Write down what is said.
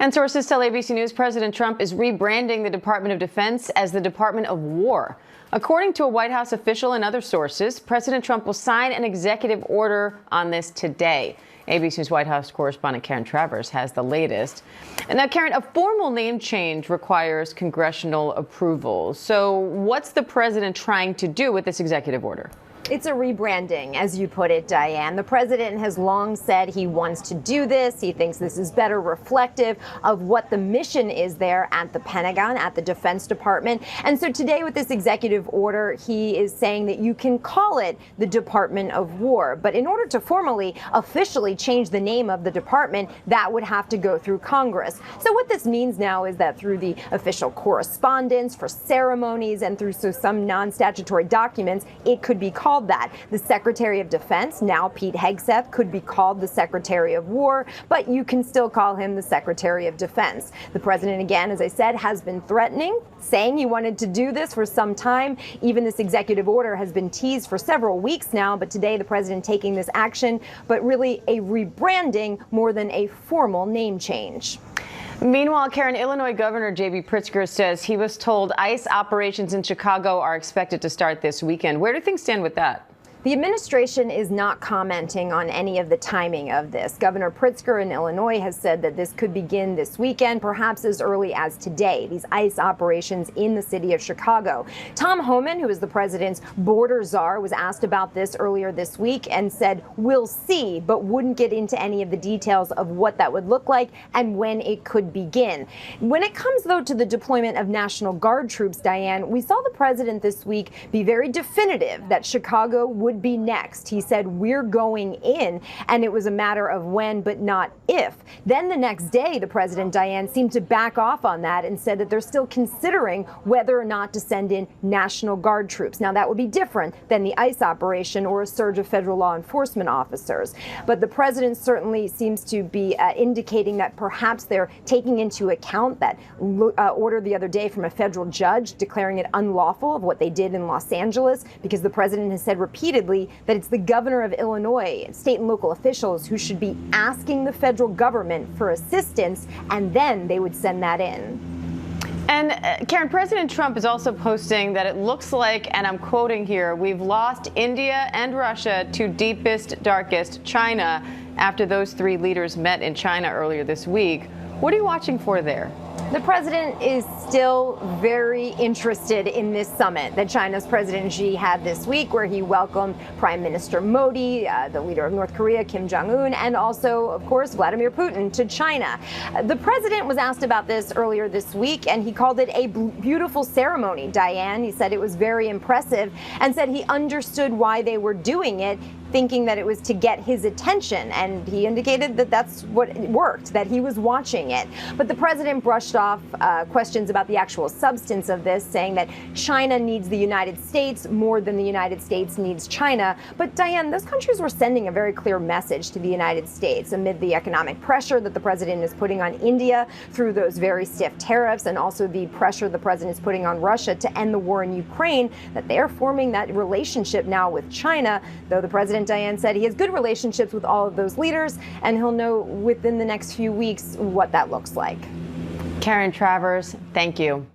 And sources tell ABC News President Trump is rebranding the Department of Defense as the Department of War. According to a White House official and other sources, President Trump will sign an executive order on this today. ABC News White House correspondent Karen Travers has the latest. And now, Karen, a formal name change requires congressional approval. So what's the president trying to do with this executive order? It's a rebranding, as you put it, Diane. The president has long said he wants to do this. He thinks this is better reflective of what the mission is there at the Pentagon, at the Defense Department. And so today with this executive order, he is saying that you can call it the Department of War. But in order to formally, officially change the name of the department, that would have to go through Congress. So what this means now is that through the official correspondence, for ceremonies, and through some non-statutory documents, it could be called that. The Secretary of Defense, now Pete Hegseth, could be called the Secretary of War, but you can still call him the Secretary of Defense. The president, again, as I said, has been threatening, saying he wanted to do this for some time. Even this executive order has been teased for several weeks now, but today the president taking this action, but really a rebranding more than a formal name change. Meanwhile, Karen, Illinois Governor J.B. Pritzker says he was told ICE operations in Chicago are expected to start this weekend. Where do things stand with that? The administration is not commenting on any of the timing of this. Governor Pritzker in Illinois has said that this could begin this weekend, perhaps as early as today, these ICE operations in the city of Chicago. Tom Homan, who is the president's border czar, was asked about this earlier this week and said, "We'll see," but wouldn't get into any of the details of what that would look like and when it could begin. When it comes, though, to the deployment of National Guard troops, Diane, we saw the president this week be very definitive that Chicago would be next. He said, "We're going in," and it was a matter of when, but not if. Then the next day, the president, Diane, seemed to back off on that and said that they're still considering whether or not to send in National Guard troops. Now, that would be different than the ICE operation or a surge of federal law enforcement officers. But the president certainly seems to be indicating that perhaps they're taking into account that order the other day from a federal judge declaring it unlawful of what they did in Los Angeles, because the president has said repeatedly that it's the governor of Illinois, state and local officials, who should be asking the federal government for assistance, and then they would send that in. And Karen, President Trump is also posting that it looks like, and I'm quoting here, "We've lost India and Russia to deepest, darkest China," after those three leaders met in China earlier this week. What are you watching for there? The president is still very interested in this summit that China's President Xi had this week, where he welcomed Prime Minister Modi, the leader of North Korea, Kim Jong-un, and also, of course, Vladimir Putin to China. The president was asked about this earlier this week, and he called it a beautiful ceremony, Diane. He said it was very impressive and said he understood why they were doing it, thinking that it was to get his attention. And he indicated that that's what worked, that he was watching it. But the president brushed off questions about the actual substance of this, saying that China needs the United States more than the United States needs China. But Diane, those countries were sending a very clear message to the United States amid the economic pressure that the president is putting on India through those very stiff tariffs, and also the pressure the president is putting on Russia to end the war in Ukraine, that they are forming that relationship now with China, though the president, Diane, said he has good relationships with all of those leaders, and he'll know within the next few weeks what that looks like. Karen Travers, thank you.